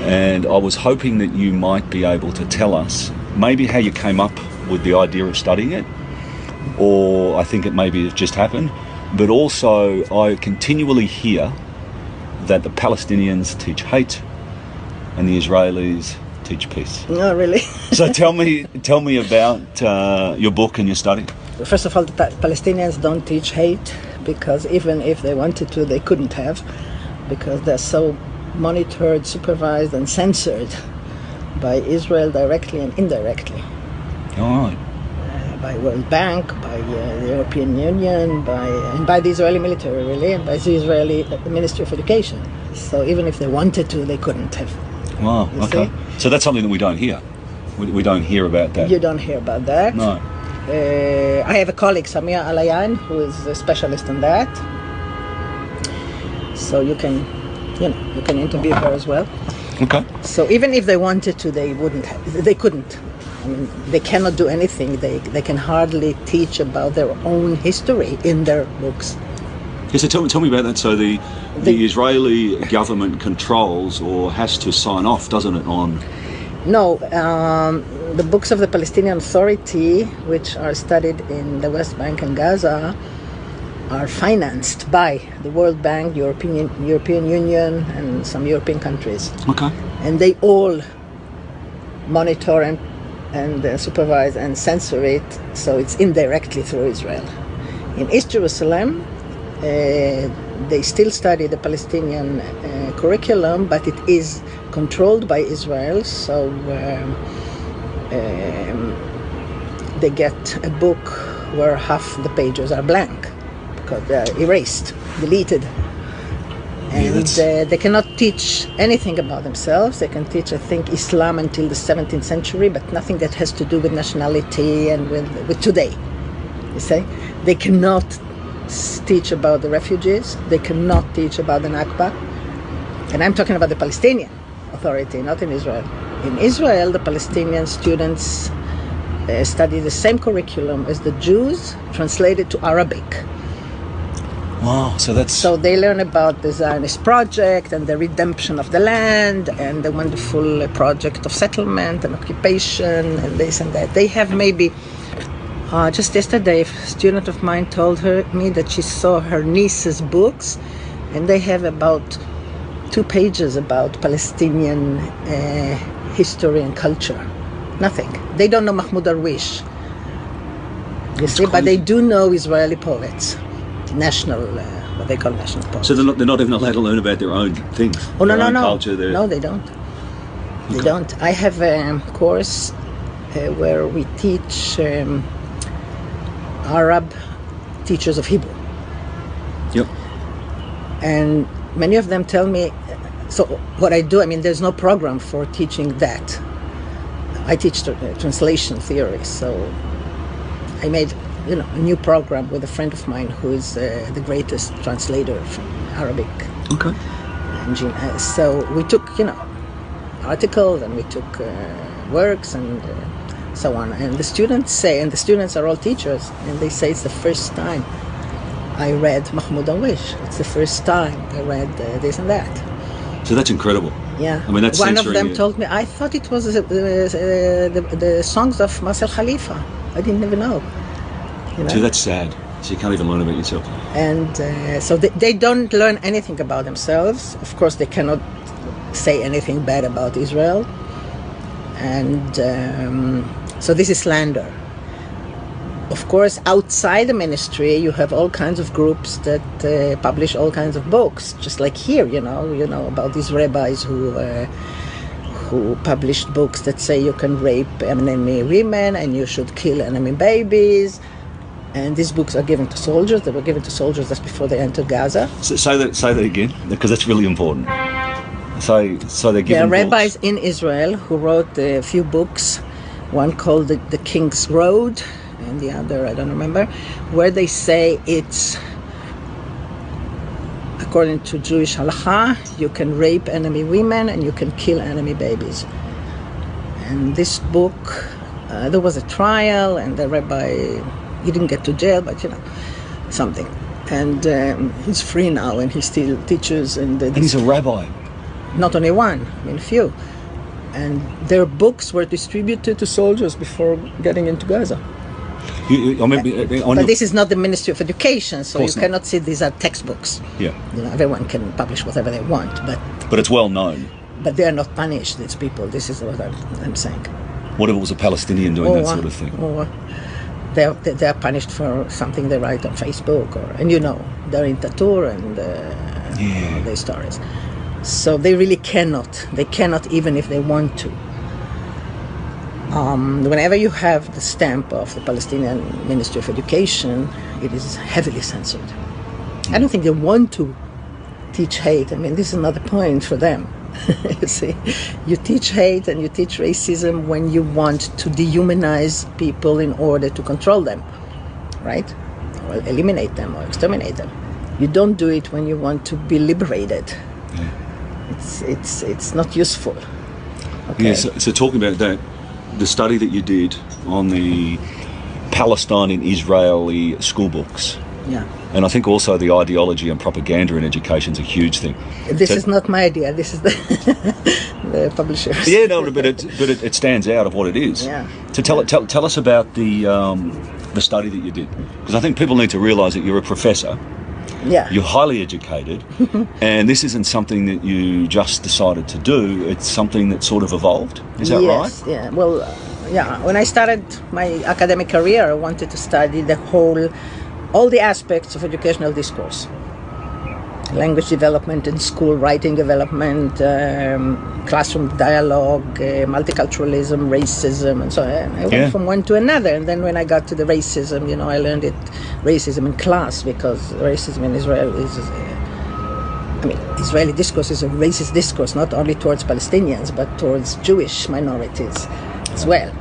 And I was hoping that you might be able to tell us maybe how you came up with the idea of studying it, or I think it just happened, but also I continually hear that the Palestinians teach hate and the Israelis teach peace. No, really. So tell me about your book and your study. First of all, the Palestinians don't teach hate, because even if they wanted to, they couldn't have, because they're so monitored, supervised and censored by Israel directly and indirectly. All right. By World Bank, by the European Union, by the Israeli military, really, and by the Israeli Ministry of Education. So even if they wanted to, they couldn't have. Wow, okay. See? So that's something that we don't hear. We don't hear about that. You don't hear about that. No. I have a colleague, Samia Alayan, who is a specialist on that. So you can interview her as well. Okay. So even if they wanted to, they couldn't. I mean, they cannot do anything. They can hardly teach about their own history in their books. Yeah, so tell me about that. So the Israeli government controls or has to sign off, doesn't it, on... No, the books of the Palestinian Authority, which are studied in the West Bank and Gaza, are financed by the World Bank, European Union, and some European countries. Okay. And they all monitor and supervise and censor it, so it's indirectly through Israel. In East Jerusalem, they still study the Palestinian curriculum, but it is controlled by Israel, so they get a book where half the pages are blank because they are erased, deleted. And they cannot teach anything about themselves. They can teach, I think, Islam until the 17th century, but nothing that has to do with nationality and with today. You see? They cannot teach about the refugees. They cannot teach about the Nakba. And I'm talking about the Palestinian Authority, not in Israel. In Israel, the Palestinian students study the same curriculum as the Jews, translated to Arabic. Wow, so they learn about the Zionist project and the redemption of the land and the wonderful project of settlement and occupation and this and that. They have maybe, just yesterday, a student of mine told me that she saw her niece's books, and they have about 2 pages about Palestinian history and culture. Nothing. They don't know Mahmoud Darwish. You see, but they do know Israeli poets. National, what they call national poets. So they're not even allowed to learn about their own things. Oh, no. Culture, no, they don't. They don't. I have a course where we teach Arab teachers of Hebrew. Yep. And many of them tell me, so what I do, I mean, there's no program for teaching that. I teach translation theory, so I made a new program with a friend of mine who is the greatest translator from Arabic. Okay. And so we took, articles, and we took works and so on. And the students say, and the students are all teachers, and they say it's the first time I read Mahmoud Darwish. It's the first time I read this and that. So that's incredible. Yeah. I mean, that's one of them told me, I thought it was the songs of Marcel Khalifa. I didn't even know. So that's sad. So you can't even learn about yourself. And so they don't learn anything about themselves. Of course, they cannot say anything bad about Israel. And so this is slander. Of course, outside the ministry, you have all kinds of groups that publish all kinds of books, just like here, about these rabbis who published books that say you can rape enemy women and you should kill enemy babies. And these books are given to soldiers. They were given to soldiers just before they entered Gaza. So say that again, because that's really important. So they're given There are rabbis books in Israel who wrote a few books, one called the King's Road, and the other, I don't remember, where they say it's, according to Jewish halakha, you can rape enemy women and you can kill enemy babies. And this book, there was a trial, and the rabbi, he didn't get to jail, but something. And he's free now, and he still teaches. And he's a rabbi. not only one, I mean a few. And their books were distributed to soldiers before getting into Gaza. But this is not the Ministry of Education, so you cannot say these are textbooks. Yeah. Everyone can publish whatever they want, but it's well known. But they are not punished, these people. This is what I'm saying. What if it was a Palestinian doing that sort of thing? They are punished for something they write on Facebook, and they're in Tatur and their stories. So they really cannot. They cannot, even if they want to. Whenever you have the stamp of the Palestinian Ministry of Education, it is heavily censored. I don't think they want to teach hate. I mean, this is not the point for them. You see, you teach hate and you teach racism when you want to dehumanize people in order to control them, right? Or eliminate them or exterminate them. You don't do it when you want to be liberated. It's not useful. Okay? Yeah, so talking about that, the study that you did on the Palestine and Israeli school books. Yeah. And I think also the ideology and propaganda in education is a huge thing. This is not my idea. This is the publishers. Yeah, no, but it stands out of what it is. Yeah. So tell us about the study that you did, because I think people need to realise that you're a professor. Yeah. You're highly educated, and this isn't something that you just decided to do. It's something that sort of evolved. Is that right? Yes. Yeah. Well, when I started my academic career, I wanted to study all the aspects of educational discourse. Language development in school, writing development, classroom dialogue, multiculturalism, racism, and so on. I went from one to another, and then when I got to the racism, I learned racism in class, because racism in Israel is, Israeli discourse is a racist discourse, not only towards Palestinians, but towards Jewish minorities as well.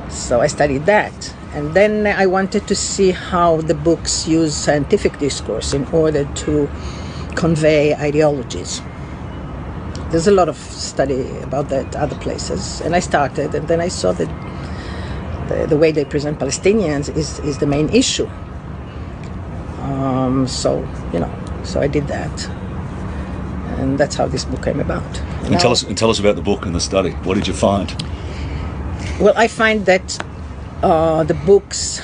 So I studied that. And then I wanted to see how the books use scientific discourse in order to convey ideologies. There's a lot of study about that other places, and I started, and then I saw that the way they present Palestinians is the main issue. So I did that, and that's how this book came about. And tell us about the book and the study. What did you find? Well, I find that the books,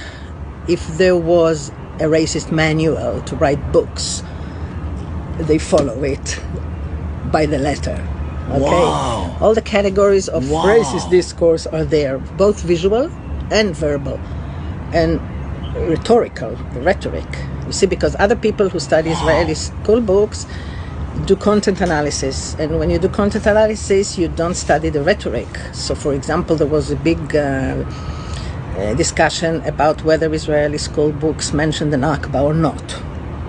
if there was a racist manual to write books, they follow it by the letter. Okay? Wow. All the categories of racist discourse are there, both visual and verbal, and rhetorical, the rhetoric. You see, because other people who study Israeli school books do content analysis, and when you do content analysis, you don't study the rhetoric. So, for example, there was a big discussion about whether Israeli school books mention the Nakba or not,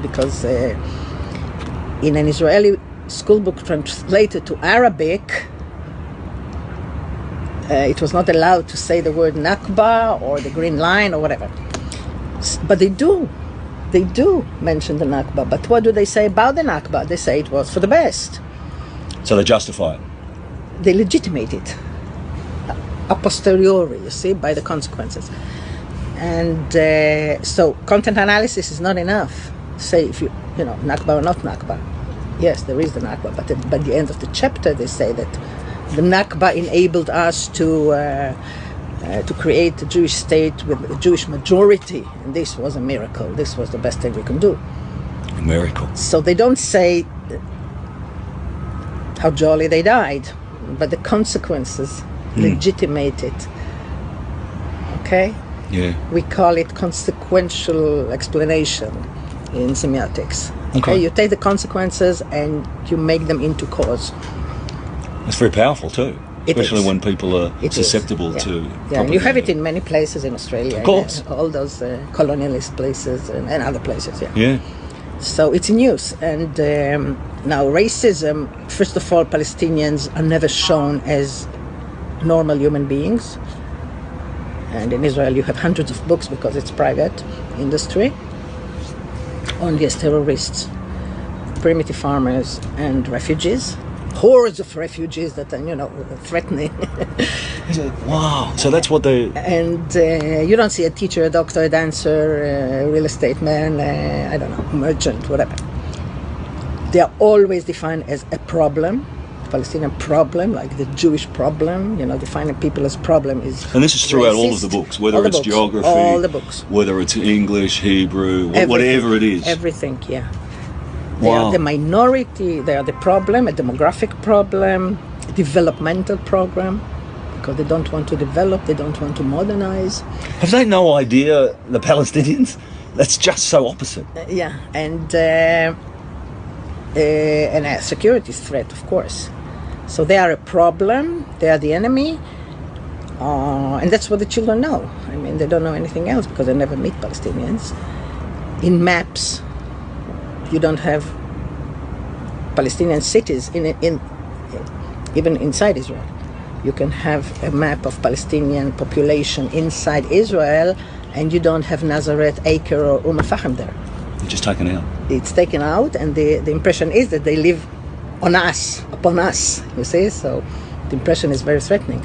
because in an Israeli school book translated to Arabic, it was not allowed to say the word Nakba or the Green Line or whatever. But they do mention the Nakba. But what do they say about the Nakba? They say it was for the best. So they justify it. They legitimate it a posteriori, you see, by the consequences. And so content analysis is not enough. Say if Nakba or not Nakba. Yes, there is the Nakba, but by the end of the chapter they say that the Nakba enabled us to create a Jewish state with a Jewish majority, and this was a miracle. This was the best thing we can do. A miracle. So they don't say how jolly they died, but the consequences legitimate it. Okay? Yeah. We call it consequential explanation in semiotics. Okay? You take the consequences and you make them into cause. It's very powerful too. Especially when people are susceptible to propaganda. And you have it in many places in Australia. Of course. All those colonialist places and other places, Yeah. So it's in use. And now racism, first of all, Palestinians are never shown as normal human beings. And in Israel you have hundreds of books because it's private industry. Only as terrorists, primitive farmers and refugees. Hordes of refugees that are, threatening. Wow. So that's what they... And you don't see a teacher, a doctor, a dancer, a real estate man, a merchant, whatever. They are always defined as a problem, Palestinian problem, like the Jewish problem, defining people as problem is. And this is throughout racist. all of the books, whether All the it's books, geography, all the books, whether it's English, Hebrew, Everything. whatever it is. Everything, yeah. They Wow. are the minority, they are the problem, a demographic problem, a developmental problem, because they don't want to develop, they don't want to modernize. Have they no idea, the Palestinians? That's just so opposite. Yeah, and a security threat, of course. So they are a problem, they are the enemy, and that's what the children know. I mean, they don't know anything else because they never meet Palestinians. In maps, you don't have Palestinian cities even inside Israel. You can have a map of Palestinian population inside Israel, and you don't have Nazareth, Acre, or Fahim there. Just taken out. It's taken out, and the impression is that they live on us, upon us, you see? So the impression is very threatening.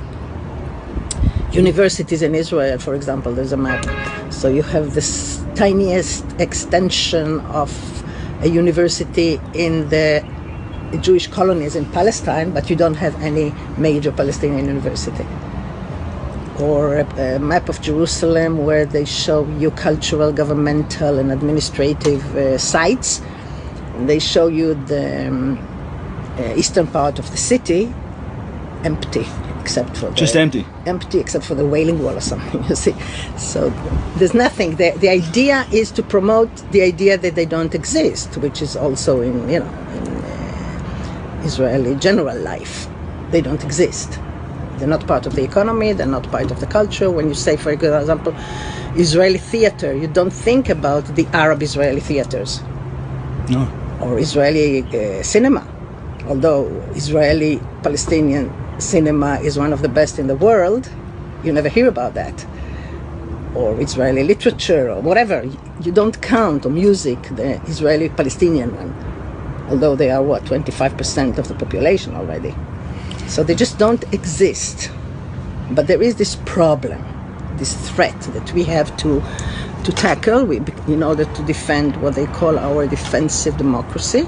Universities in Israel, for example, there's a map. So you have this tiniest extension of a university in the Jewish colonies in Palestine, but you don't have any major Palestinian university. Or a map of Jerusalem where they show you cultural, governmental, and administrative sites. And they show you the eastern part of the city empty, except for Just empty except for the Wailing Wall or something, you see. So there's nothing. The idea is to promote the idea that they don't exist, which is also in Israeli general life. They don't exist. They're not part of the economy, they're not part of the culture. When you say, for example, Israeli theater, you don't think about the Arab Israeli theaters. No. Or Israeli cinema. Although Israeli Palestinian cinema is one of the best in the world, you never hear about that. Or Israeli literature or whatever. You don't count on music the Israeli Palestinian one. Although they are 25% of the population already. So they just don't exist. But there is this problem, this threat that we have to tackle in order to defend what they call our defensive democracy.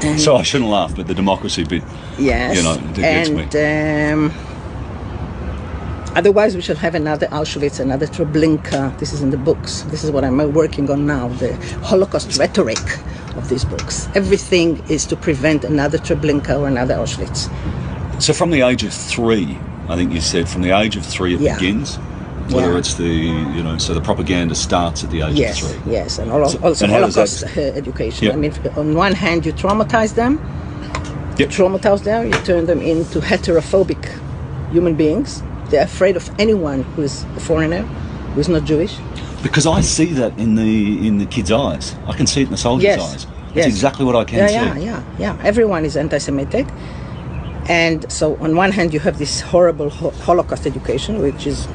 And so I shouldn't laugh, but the democracy bit, yes, that gets me. Otherwise we shall have another Auschwitz, another Treblinka. This is in the books. This is what I'm working on now, the Holocaust rhetoric of these books. Everything is to prevent another Treblinka or another Auschwitz. So from the age of 3, I think you said, from the age of 3 it begins? Whether it's so the propaganda starts at the age of 3. Yes, and also Holocaust education. Yep. I mean, on one hand you traumatize them, you turn them into heterophobic human beings. They're afraid of anyone who is a foreigner, who is not Jewish. Because I see that in the kids' eyes. I can see it in the soldiers' eyes. That's exactly what I can see. Yeah. Everyone is anti-Semitic. And so on one hand you have this horrible Holocaust education, which is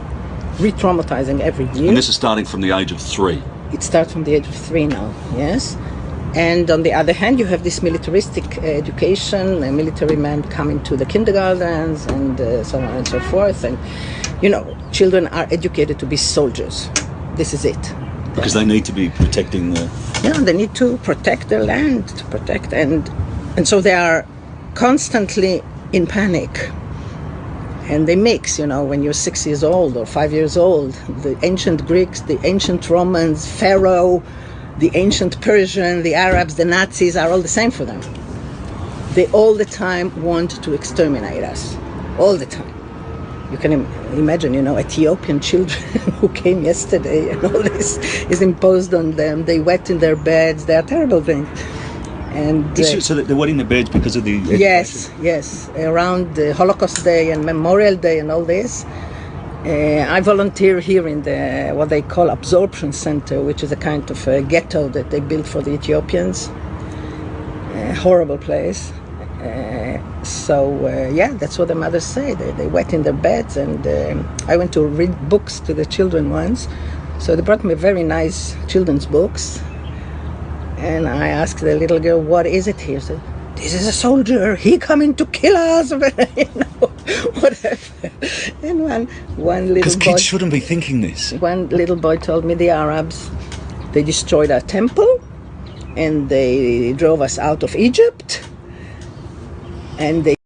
re-traumatizing every year. And this is starting from the age of 3. It starts from the age of 3 now, yes. And on the other hand, you have this militaristic education, a military man coming to the kindergartens and so on and so forth. And, children are educated to be soldiers. This is it. Because they need to be protecting the... Yeah, they need to protect their land, to protect. And so they are constantly in panic. And they mix, when you're 6 years old or 5 years old, the ancient Greeks, the ancient Romans, Pharaoh, the ancient Persian, the Arabs, the Nazis are all the same for them. They all the time want to exterminate us. All the time. You can imagine, Ethiopian children who came yesterday and all this is imposed on them. They wet in their beds. They are terrible things. And so they're wetting their beds because of the education? Yes. Around the Holocaust Day and Memorial Day and all this. I volunteer here in the what they call absorption center, which is a kind of a ghetto that they built for the Ethiopians. A horrible place. That's what the mothers say. They wet in their beds, and I went to read books to the children once. So they brought me very nice children's books. And I asked the little girl, what is it here? She said, this is a soldier. He coming to kill us. Whatever. And one little boy... Because kids shouldn't be thinking this. One little boy told me the Arabs, they destroyed our temple and they drove us out of Egypt. and they